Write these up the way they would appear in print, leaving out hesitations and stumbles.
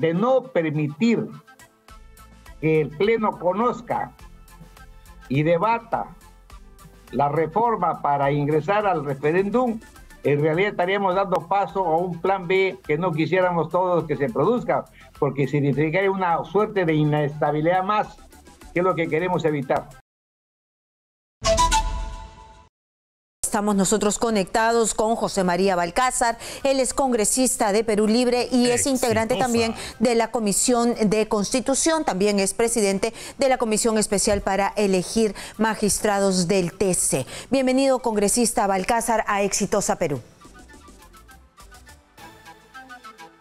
de no permitir que el Pleno conozca y debata la reforma para ingresar al referéndum, en realidad estaríamos dando paso a un plan B que no quisiéramos todos que se produzca, porque significaría una suerte de inestabilidad más, que es lo que queremos evitar. Estamos nosotros conectados con José María Balcázar. Él es congresista de Perú Libre y es integrante también de la Comisión de Constitución. También es presidente de la Comisión Especial para elegir magistrados del TC. Bienvenido, congresista Balcázar, a Exitosa Perú.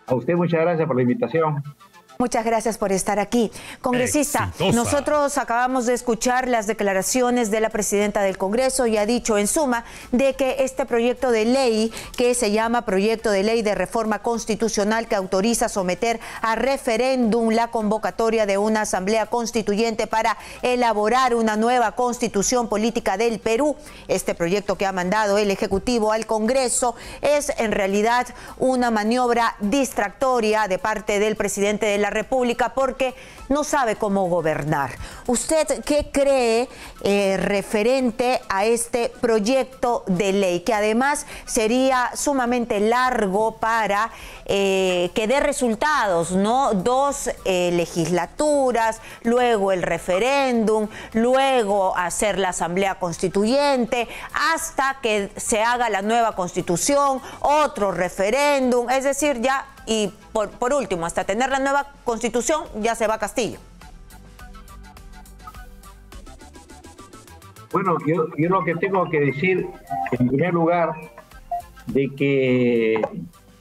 A usted muchas gracias por la invitación. Muchas gracias por estar aquí. Congresista, nosotros acabamos de escuchar las declaraciones de la presidenta del Congreso y ha dicho en suma de que este proyecto de ley, que se llama Proyecto de Ley de Reforma Constitucional que autoriza someter a referéndum la convocatoria de una asamblea constituyente para elaborar una nueva constitución política del Perú, este proyecto que ha mandado el Ejecutivo al Congreso, es en realidad una maniobra distractoria de parte del presidente de la República porque no sabe cómo gobernar. ¿Usted qué cree referente a este proyecto de ley, que además sería sumamente largo para que dé resultados, ¿no? 2 legislaturas, luego el referéndum, luego hacer la asamblea constituyente, hasta que se haga la nueva constitución, otro referéndum, es decir, ya, y por último, hasta tener la nueva constitución, ya se va a Castillo? Bueno, yo lo que tengo que decir, en primer lugar, de que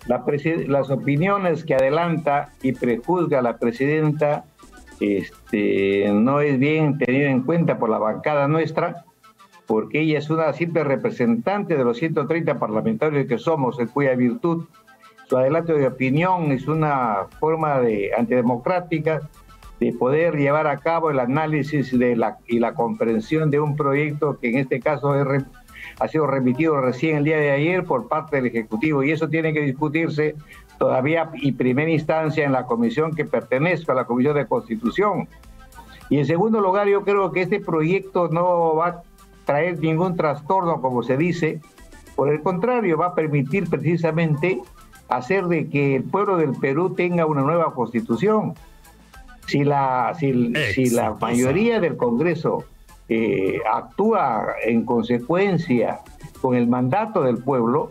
las opiniones que adelanta y prejuzga la presidenta no es bien tenido en cuenta por la bancada nuestra, porque ella es una simple representante de los 130 parlamentarios que somos, en cuya virtud su adelanto de opinión es una forma antidemocrática de poder llevar a cabo el análisis y la comprensión de un proyecto que en este caso ha sido remitido recién el día de ayer por parte del Ejecutivo, y eso tiene que discutirse todavía y primera instancia en la comisión que pertenezco, a la Comisión de Constitución. Y en segundo lugar, yo creo que este proyecto no va a traer ningún trastorno, como se dice, por el contrario, va a permitir precisamente hacer de que el pueblo del Perú tenga una nueva constitución. Si la mayoría del Congreso actúa en consecuencia con el mandato del pueblo,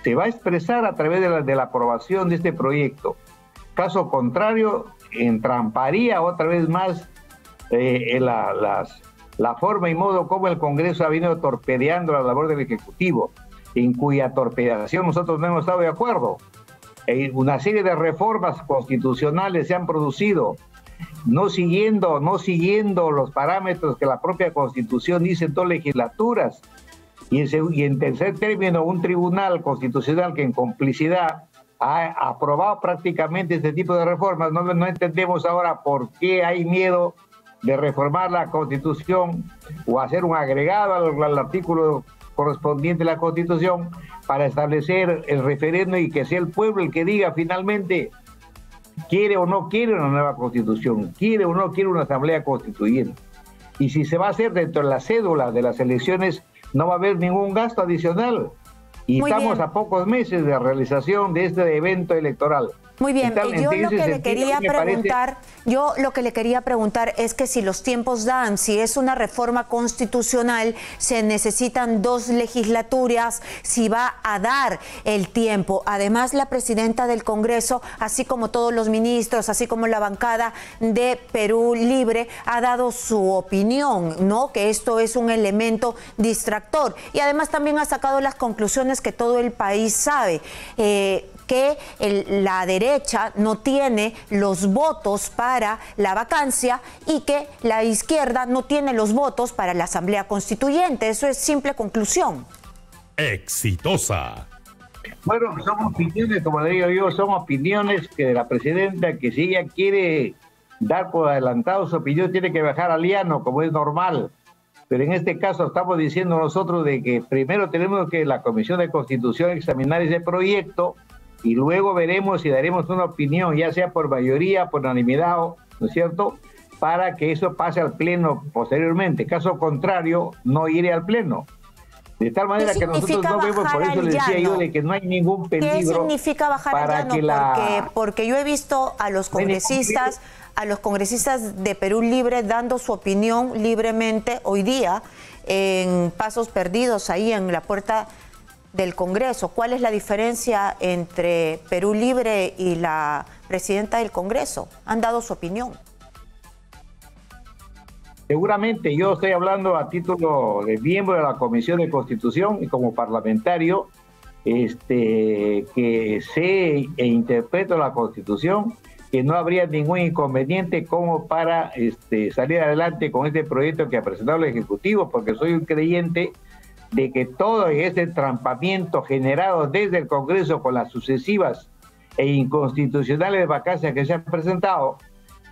se va a expresar a través de la aprobación de este proyecto. Caso contrario, entramparía otra vez más la forma y modo como el Congreso ha venido torpedeando la labor del Ejecutivo, en cuya torpedación nosotros no hemos estado de acuerdo. Una serie de reformas constitucionales se han producido, no siguiendo los parámetros que la propia Constitución dice en 2 legislaturas. Y en tercer término, un tribunal constitucional que en complicidad ha aprobado prácticamente este tipo de reformas. No entendemos ahora por qué hay miedo de reformar la Constitución o hacer un agregado al artículo correspondiente a la Constitución para establecer el referéndum y que sea el pueblo el que diga finalmente quiere o no quiere una nueva Constitución, quiere o no quiere una asamblea constituyente. Y si se va a hacer dentro de la cédula de las elecciones, no va a haber ningún gasto adicional. Y estamos a pocos meses de realización de este evento electoral. Muy bien, yo lo que le quería preguntar es que si los tiempos dan, si es una reforma constitucional, se necesitan 2 legislaturas, si va a dar el tiempo. Además, la presidenta del Congreso, así como todos los ministros, así como la bancada de Perú Libre, ha dado su opinión, ¿no? Que esto es un elemento distractor. Y además también ha sacado las conclusiones que todo el país sabe. Que la derecha no tiene los votos para la vacancia y que la izquierda no tiene los votos para la Asamblea Constituyente. Eso es simple conclusión. Exitosa. Bueno, son opiniones, como le digo yo, son opiniones que de la presidenta, que si ella quiere dar por adelantado su opinión, tiene que bajar al llano, como es normal. Pero en este caso estamos diciendo nosotros de que primero tenemos que la Comisión de Constitución examinar ese proyecto y luego veremos si daremos una opinión, ya sea por mayoría, por unanimidad, ¿no es cierto?, para que eso pase al Pleno posteriormente. Caso contrario, no iré al Pleno. De tal manera que nosotros no vemos, por eso les decía yo, de que no hay ningún peligro. ¿Qué significa bajar para al llano? Porque yo he visto a los congresistas de Perú Libre dando su opinión libremente hoy día en pasos perdidos ahí en la puerta del Congreso. ¿Cuál es la diferencia entre Perú Libre y la presidenta del Congreso? Han dado su opinión. Seguramente yo estoy hablando a título de miembro de la Comisión de Constitución y como parlamentario que sé e interpreto la Constitución, que no habría ningún inconveniente como para salir adelante con este proyecto que ha presentado el Ejecutivo, porque soy un creyente de que todo este trampamiento generado desde el Congreso con las sucesivas e inconstitucionales vacancias que se han presentado,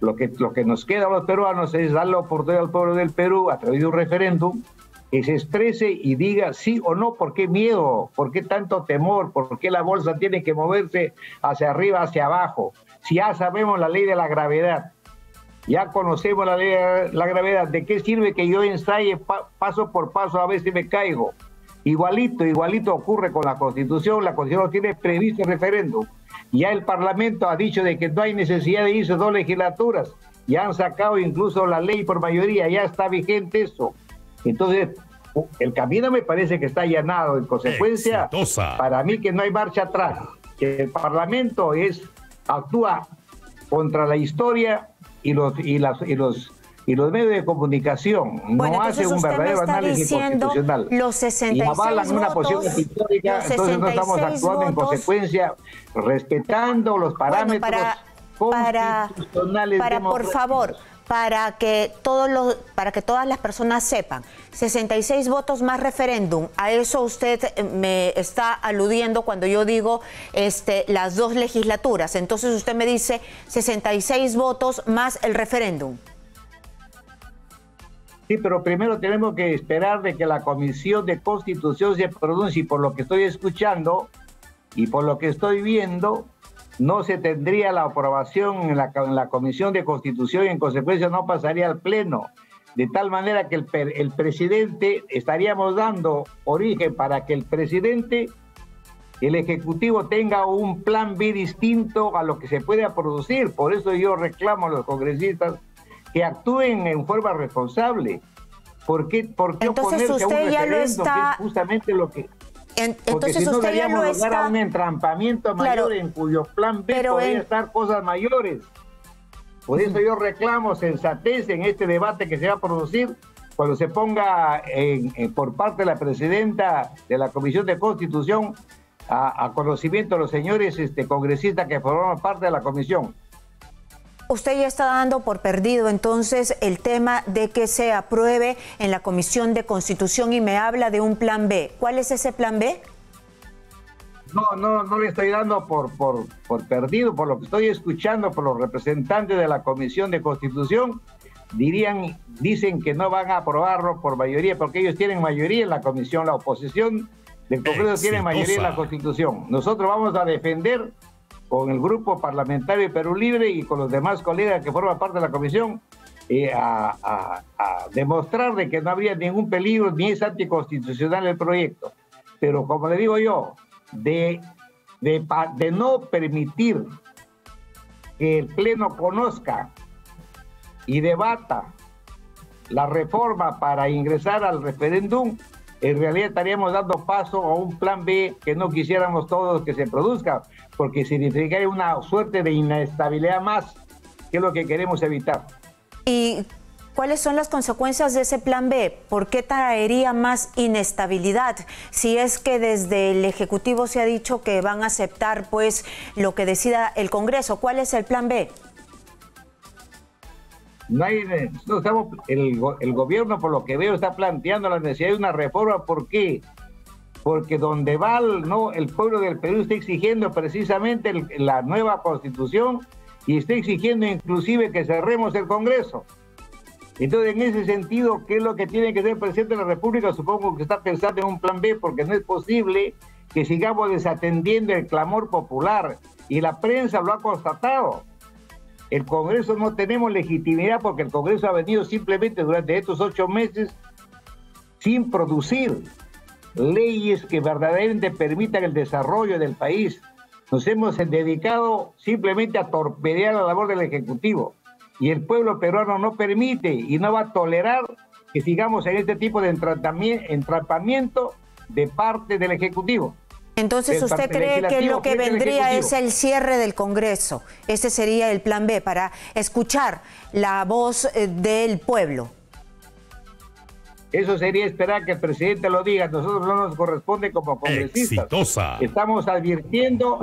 lo que nos queda a los peruanos es dar la oportunidad al pueblo del Perú, a través de un referéndum, que se exprese y diga sí o no. ¿Por qué miedo? ¿Por qué tanto temor? ¿Por qué la bolsa tiene que moverse hacia arriba, hacia abajo? Si ya sabemos la ley de la gravedad, ya conocemos la ley de la gravedad, ¿de qué sirve que yo ensaye paso por paso a ver si me caigo? Igualito ocurre con la Constitución. La Constitución tiene previsto el referéndum. Ya el Parlamento ha dicho de que no hay necesidad de irse 2 legislaturas. Ya han sacado incluso la ley por mayoría, ya está vigente eso. Entonces, el camino me parece que está allanado. En consecuencia, para mí que no hay marcha atrás. Que el Parlamento actúa contra la historia y los medios de comunicación. Bueno, no hace un verdadero análisis constitucional. Los 66 y avalan una posición histórica, entonces no estamos actuando en consecuencia, respetando los parámetros constitucionales. Por favor, para que todas las personas sepan, 66 votos más referéndum, a eso usted me está aludiendo cuando yo digo las 2 legislaturas. Entonces usted me dice 66 votos más el referéndum. Sí, pero primero tenemos que esperar de que la Comisión de Constitución se pronuncie, y por lo que estoy escuchando y por lo que estoy viendo, no se tendría la aprobación en la Comisión de Constitución y en consecuencia no pasaría al Pleno. De tal manera que el presidente, estaríamos dando origen para que el presidente, el Ejecutivo tenga un plan B distinto a lo que se pueda producir. Por eso yo reclamo a los congresistas que actúen en forma responsable. ¿Por qué oponerse a un referéndum? Que es justamente lo que... Porque si no daríamos lugar a un entrampamiento mayor, en cuyo plan B podría estar cosas mayores. Por eso yo reclamo sensatez en este debate que se va a producir cuando se ponga por parte de la presidenta de la Comisión de Constitución a conocimiento de los señores congresistas que forman parte de la comisión. Usted ya está dando por perdido entonces el tema de que se apruebe en la Comisión de Constitución y me habla de un plan B. ¿Cuál es ese plan B? No le estoy dando por perdido. Por lo que estoy escuchando por los representantes de la Comisión de Constitución, dicen que no van a aprobarlo por mayoría, porque ellos tienen mayoría en la comisión. La oposición del Congreso tiene mayoría en la Constitución. Nosotros vamos a defender con el grupo parlamentario de Perú Libre y con los demás colegas que forman parte de la comisión, a demostrar de que no habría ningún peligro ni es anticonstitucional el proyecto. Pero como le digo yo, de no permitir que el Pleno conozca y debata la reforma para ingresar al referéndum, en realidad estaríamos dando paso a un plan B que no quisiéramos todos que se produzca, porque significaría una suerte de inestabilidad más, que es lo que queremos evitar. ¿Y cuáles son las consecuencias de ese plan B? ¿Por qué traería más inestabilidad? Si es que desde el Ejecutivo se ha dicho que van a aceptar pues lo que decida el Congreso. ¿Cuál es el plan B? El gobierno, por lo que veo, está planteando la necesidad de una reforma. ¿Por qué? Porque donde va el pueblo del Perú está exigiendo precisamente la nueva Constitución y está exigiendo inclusive que cerremos el Congreso. Entonces, en ese sentido, ¿qué es lo que tiene que hacer el presidente de la República? Supongo que está pensando en un plan B, porque no es posible que sigamos desatendiendo el clamor popular, y la prensa lo ha constatado. El Congreso no tenemos legitimidad porque el Congreso ha venido simplemente durante estos 8 meses sin producir leyes que verdaderamente permitan el desarrollo del país. Nos hemos dedicado simplemente a torpedear la labor del Ejecutivo, y el pueblo peruano no permite y no va a tolerar que sigamos en este tipo de entrampamiento de parte del Ejecutivo. Entonces, ¿usted cree que lo que vendría es el cierre del Congreso? Ese sería el plan B para escuchar la voz del pueblo. Eso sería esperar que el presidente lo diga. Nosotros no nos corresponde como congresistas. Exitosa. Estamos advirtiendo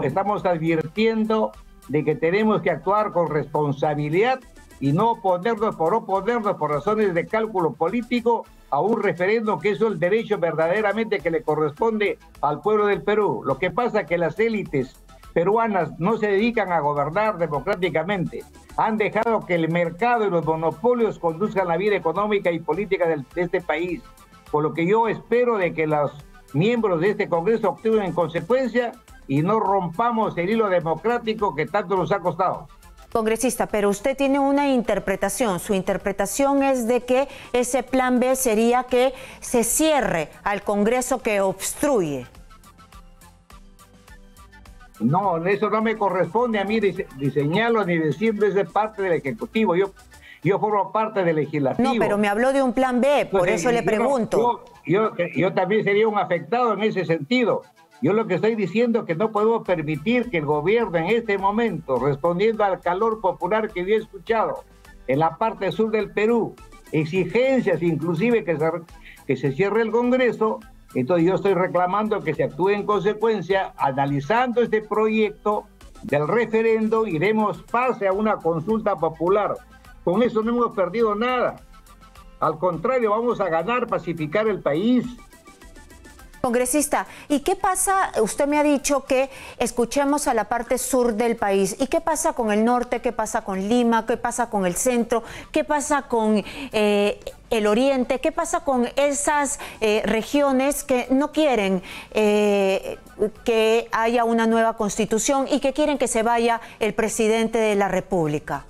de que tenemos que actuar con responsabilidad y no oponernos por razones de cálculo político a un referéndum, que es el derecho verdaderamente que le corresponde al pueblo del Perú. Lo que pasa es que las élites peruanas no se dedican a gobernar democráticamente. Han dejado que el mercado y los monopolios conduzcan la vida económica y política de este país. Por lo que yo espero de que los miembros de este Congreso actúen en consecuencia y no rompamos el hilo democrático que tanto nos ha costado. Congresista, pero usted tiene una interpretación. Su interpretación es de que ese plan B sería que se cierre al Congreso que obstruye. No, eso no me corresponde a mí diseñarlo ni decirlo, es de parte del Ejecutivo. Yo formo parte del Legislativo. No, pero me habló de un plan B, por eso le pregunto. Yo también sería un afectado en ese sentido. Yo lo que estoy diciendo es que no podemos permitir que el gobierno en este momento, respondiendo al calor popular que yo he escuchado en la parte sur del Perú, exigencias inclusive que se cierre el Congreso, entonces yo estoy reclamando que se actúe en consecuencia, analizando este proyecto del referendo, iremos pase a una consulta popular. Con eso no hemos perdido nada. Al contrario, vamos a ganar, pacificar el país. Congresista, ¿y qué pasa? Usted me ha dicho que escuchemos a la parte sur del país. ¿Y qué pasa con el norte? ¿Qué pasa con Lima? ¿Qué pasa con el centro? ¿Qué pasa con el oriente? ¿Qué pasa con esas regiones que no quieren que haya una nueva constitución y que quieren que se vaya el presidente de la República?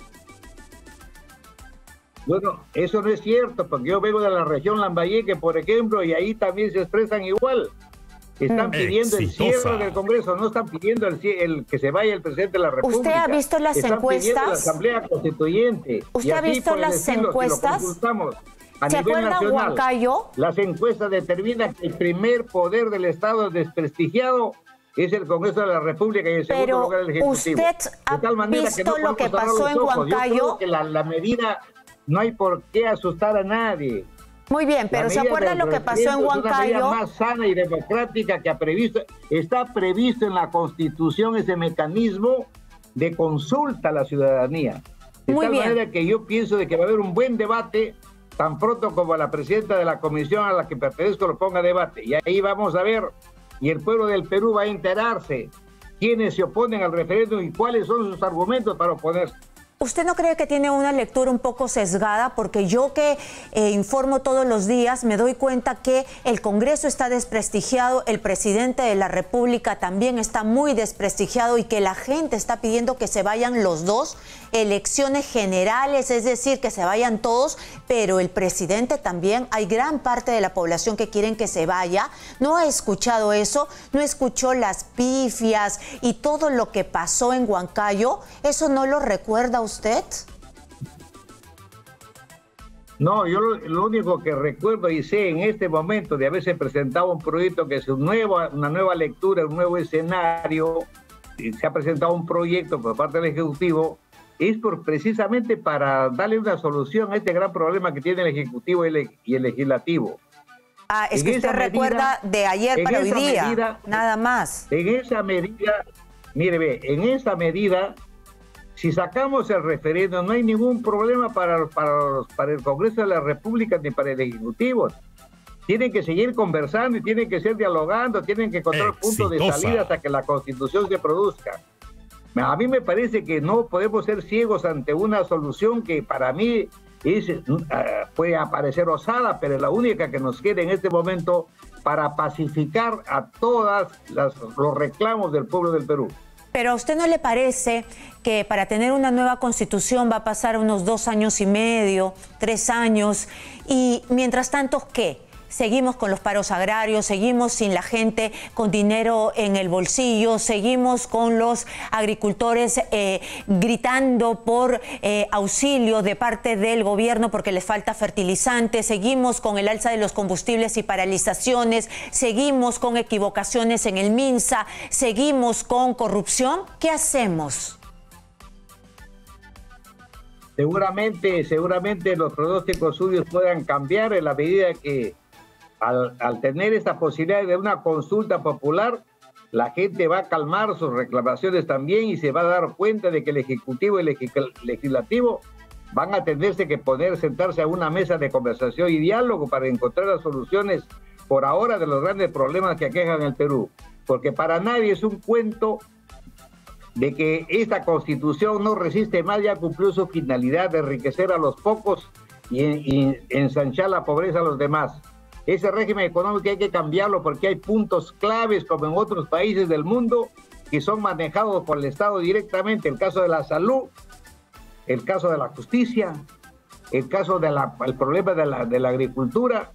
Bueno, eso no es cierto, porque yo vengo de la región Lambayeque, por ejemplo, y ahí también se expresan igual. Están pidiendo el cierre del Congreso, no están pidiendo el que se vaya el presidente de la República. ¿Usted ha visto las encuestas? La Asamblea Constituyente. ¿Usted ha visto las encuestas? ¿Se acuerda Huancayo? Las encuestas determinan que el primer poder del Estado desprestigiado es el Congreso de la República y el segundo lugar el Ejecutivo. ¿Usted ha visto lo que pasó en Huancayo? Yo creo que la medida... No hay por qué asustar a nadie. Muy bien, pero ¿se acuerdan lo que pasó en Huancayo? Es una medida más sana y democrática que está previsto en la Constitución ese mecanismo de consulta a la ciudadanía. De tal manera que yo pienso de que va a haber un buen debate, tan pronto como la presidenta de la comisión a la que pertenezco lo ponga a debate. Y ahí vamos a ver, y el pueblo del Perú va a enterarse quiénes se oponen al referéndum y cuáles son sus argumentos para oponerse. ¿Usted no cree que tiene una lectura un poco sesgada? Porque yo que informo todos los días me doy cuenta que el Congreso está desprestigiado, el presidente de la República también está muy desprestigiado y que la gente está pidiendo que se vayan los dos, elecciones generales, es decir, que se vayan todos, pero el presidente también, hay gran parte de la población que quieren que se vaya. ¿No ha escuchado eso? ¿No escuchó las pifias y todo lo que pasó en Huancayo? ¿Eso no lo recuerda usted? No, yo lo único que recuerdo y sé en este momento de haberse presentado un proyecto que es una nueva lectura, un nuevo escenario, se ha presentado un proyecto por parte del Ejecutivo, es precisamente para darle una solución a este gran problema que tiene el Ejecutivo y el Legislativo. Ah, es que usted recuerda de ayer para hoy día, nada más. En esa medida, mire, en esa medida, si sacamos el referéndum, no hay ningún problema para el Congreso de la República ni para el Ejecutivo. Tienen que seguir conversando y tienen que seguir dialogando, tienen que encontrar puntos de salida hasta que la Constitución se produzca. A mí me parece que no podemos ser ciegos ante una solución que para mí puede parecer osada, pero es la única que nos queda en este momento para pacificar a todos los reclamos del pueblo del Perú. Pero ¿a usted no le parece que para tener una nueva constitución va a pasar unos 2 años y medio, 3 años? Y mientras tanto, ¿qué? Seguimos con los paros agrarios, seguimos sin la gente con dinero en el bolsillo, seguimos con los agricultores gritando por auxilio de parte del gobierno porque les falta fertilizante, seguimos con el alza de los combustibles y paralizaciones, seguimos con equivocaciones en el MINSA, seguimos con corrupción. ¿Qué hacemos? Seguramente los pronósticos suyos puedan cambiar en la medida que al tener esta posibilidad de una consulta popular, la gente va a calmar sus reclamaciones también y se va a dar cuenta de que el Ejecutivo y el Legislativo van a tenerse que sentarse a una mesa de conversación y diálogo para encontrar las soluciones por ahora de los grandes problemas que aquejan el Perú. Porque para nadie es un cuento de que esta Constitución no resiste más, ya cumplió su finalidad de enriquecer a los pocos y ensanchar la pobreza a los demás. Ese régimen económico hay que cambiarlo porque hay puntos claves, como en otros países del mundo, que son manejados por el Estado directamente. El caso de la salud, el caso de la justicia, el caso del problema de la agricultura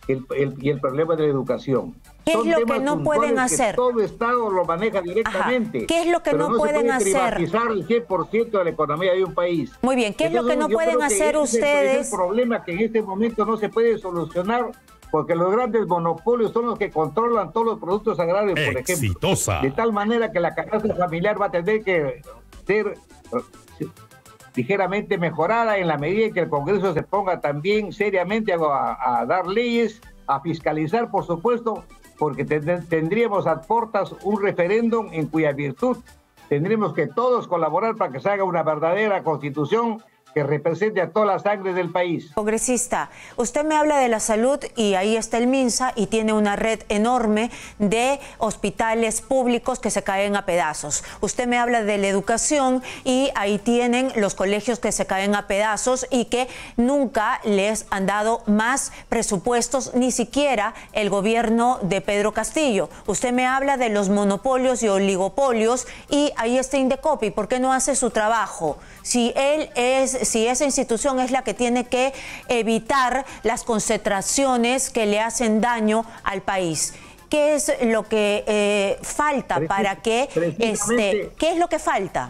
y el problema de la educación. ¿Qué es lo que no pueden hacer? Todo Estado lo maneja directamente. Ajá. ¿Qué es lo que no pueden hacer? Privatizar el 100% de la economía de un país. Muy bien, ¿qué es lo que no pueden hacer ustedes? Es el problema que en este momento no se puede solucionar porque los grandes monopolios son los que controlan todos los productos agrarios, por ejemplo. De tal manera que la canasta familiar va a tener que ser ligeramente mejorada en la medida en que el Congreso se ponga también seriamente a dar leyes, a fiscalizar, por supuesto, porque tendríamos a portas un referéndum en cuya virtud tendríamos que todos colaborar para que se haga una verdadera constitución que represente a toda la sangre del país. Congresista, usted me habla de la salud y ahí está el MINSA y tiene una red enorme de hospitales públicos que se caen a pedazos. Usted me habla de la educación y ahí tienen los colegios que se caen a pedazos y que nunca les han dado más presupuestos, ni siquiera el gobierno de Pedro Castillo. Usted me habla de los monopolios y oligopolios y ahí está Indecopi. ¿Por qué no hace su trabajo? Si esa institución es la que tiene que evitar las concentraciones que le hacen daño al país. ¿Qué es lo que falta para que qué es lo que falta?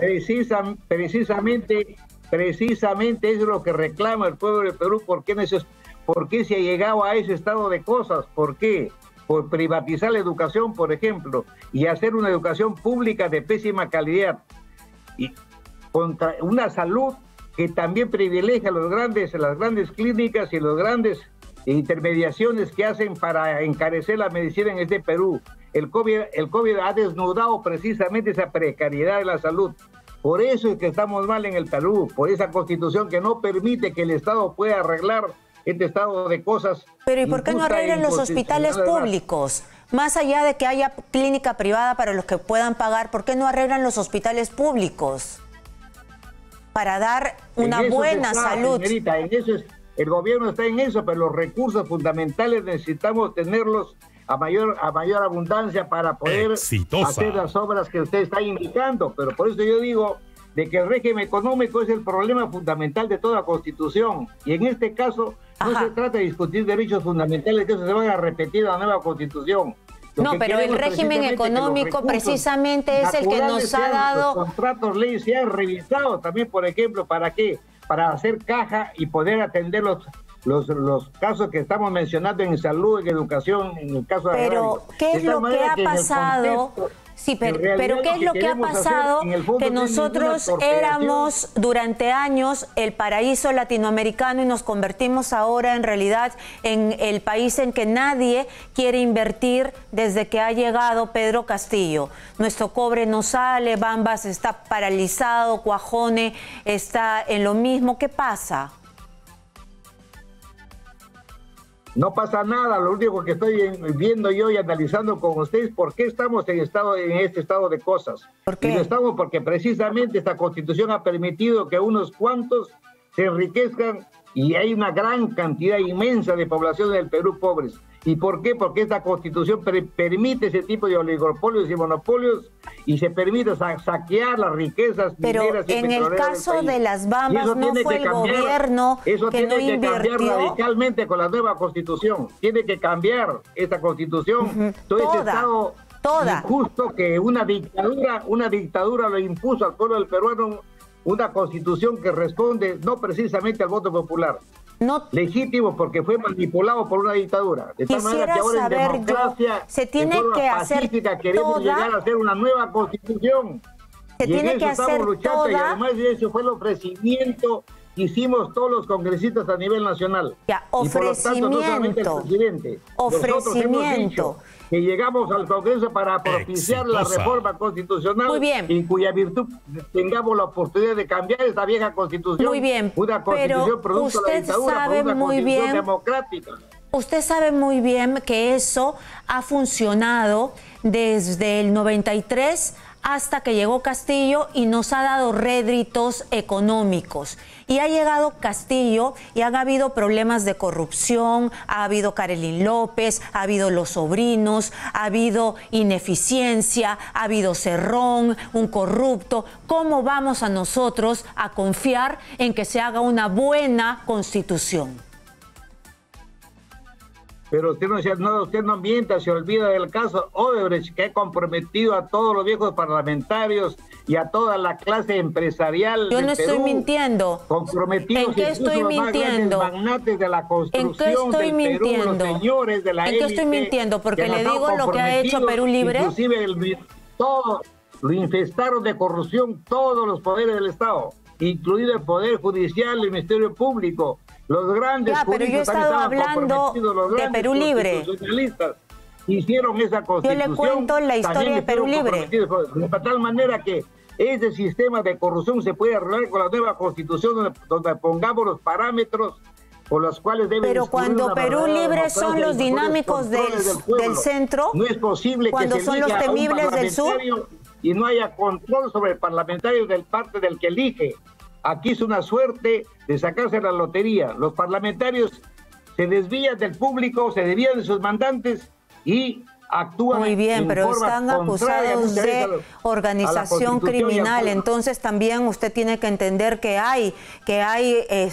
Precisamente es lo que reclama el pueblo de Perú. ¿Por qué se ha llegado a ese estado de cosas? ¿Por qué? Por privatizar la educación, por ejemplo, y hacer una educación pública de pésima calidad. Y contra una salud que también privilegia las grandes clínicas y las grandes intermediaciones que hacen para encarecer la medicina en este Perú. El COVID ha desnudado precisamente esa precariedad de la salud. Por eso es que estamos mal en el Perú, por esa constitución que no permite que el Estado pueda arreglar este estado de cosas. Pero ¿y por qué no arreglan los hospitales públicos? Más allá de que haya clínica privada para los que puedan pagar, ¿por qué no arreglan los hospitales públicos? Para dar una buena salud. Señorita, el gobierno está en eso, pero los recursos fundamentales necesitamos tenerlos a mayor abundancia para poder hacer las obras que usted está indicando. Pero por eso yo digo de que el régimen económico es el problema fundamental de toda constitución. Y en este caso no se trata de discutir derechos fundamentales que se van a repetir en la nueva constitución. No, pero el régimen económico precisamente es el que nos ha dado... Los contratos leyes se han revisado también, por ejemplo, ¿para qué? Para hacer caja y poder atender los casos que estamos mencionando en salud, en educación, en el caso de... Pero, ¿qué es lo que ha pasado? Sí, pero ¿qué es lo que ha pasado? Que nosotros éramos durante años el paraíso latinoamericano y nos convertimos ahora en realidad en el país en que nadie quiere invertir desde que ha llegado Pedro Castillo. Nuestro cobre no sale, Bambas está paralizado, Cuajone está en lo mismo. ¿Qué pasa? No pasa nada, lo único que estoy viendo yo y analizando con ustedes, ¿por qué estamos en este estado de cosas? ¿Por qué? Y lo estamos porque precisamente esta Constitución ha permitido que unos cuantos se enriquezcan y hay una gran cantidad inmensa de población del Perú pobres. ¿Y por qué? Porque esta Constitución permite ese tipo de oligopolios y monopolios y se permite saquear las riquezas mineras y petroleras. Pero en el caso de las Bambas no fue el gobierno que no invirtió. Eso tiene que cambiar radicalmente con la nueva Constitución. Tiene que cambiar esta Constitución. Todo ese Estado injusto que una dictadura lo impuso al pueblo del peruano, una Constitución que responde no precisamente al voto popular. Legítimo porque fue manipulado por una dictadura. De tal manera que ahora en democracia, se tiene que hacer queremos llegar a hacer una nueva Constitución. Se tiene que hacer luchando, y además de eso fue el ofrecimiento que hicimos todos los congresistas a nivel nacional. Ofrecimiento. Y por lo tanto, no solamente el presidente. Nosotros hemos dicho que llegamos al Congreso para propiciar la reforma constitucional, en cuya virtud tengamos la oportunidad de cambiar esta vieja Constitución. Muy bien, una Constitución producto de la dictadura, por una Constitución democrática. Usted sabe muy bien que eso ha funcionado desde el 93 hasta que llegó Castillo y nos ha dado réditos económicos. Y ha llegado Castillo y han habido problemas de corrupción, ha habido Karelyn López, ha habido los sobrinos, ha habido ineficiencia, ha habido Cerrón, un corrupto. ¿Cómo vamos a nosotros a confiar en que se haga una buena Constitución? Pero usted no mienta, se olvida del caso Odebrecht, que ha comprometido a todos los viejos parlamentarios y a toda la clase empresarial. Yo no estoy mintiendo. Comprometidos. ¿En qué estoy mintiendo? Los magnates de la construcción. ¿En qué estoy mintiendo? Perú, los señores de la élite. ¿En qué estoy mintiendo? Porque le digo lo que ha hecho Perú Libre. Inclusive todo lo infestaron de corrupción todos los poderes del Estado, incluido el Poder Judicial, el Ministerio Público. Los grandes pero yo he estado hablando de Perú Libre. Hicieron esa Constitución. Yo le cuento la historia de Perú Libre. De tal manera que ese sistema de corrupción se puede arreglar con la nueva Constitución, donde pongamos los parámetros por los cuales debe. Pero cuando Perú Libre son los dinámicos del centro, no es posible cuando que se son los temibles del sur y no haya control sobre el parlamentario del parte del que elige. Aquí es una suerte de sacarse la lotería. Los parlamentarios se desvían del público, se desvían de sus mandantes y actúan. Muy bien, pero están acusados de organización criminal. Entonces también usted tiene que entender que hay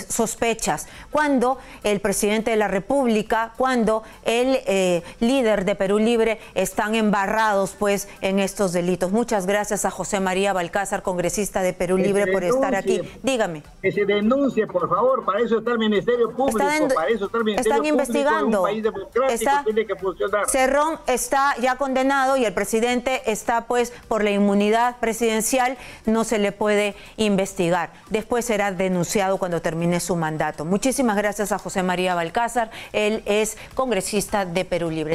sospechas. Cuando el presidente de la República, cuando el líder de Perú Libre están embarrados pues en estos delitos. Muchas gracias a José María Balcázar, congresista de Perú Libre, por estar aquí. Dígame. Que se denuncie, por favor. Para eso está el Ministerio Público. Para eso está el Ministerio Están investigando. Público. En un país democrático tiene que funcionar. Cerrón está ya condenado y el presidente está pues por la inmunidad presidencial, no se le puede investigar. Después será denunciado cuando termine su mandato. Muchísimas gracias a José María Balcázar, él es congresista de Perú Libre.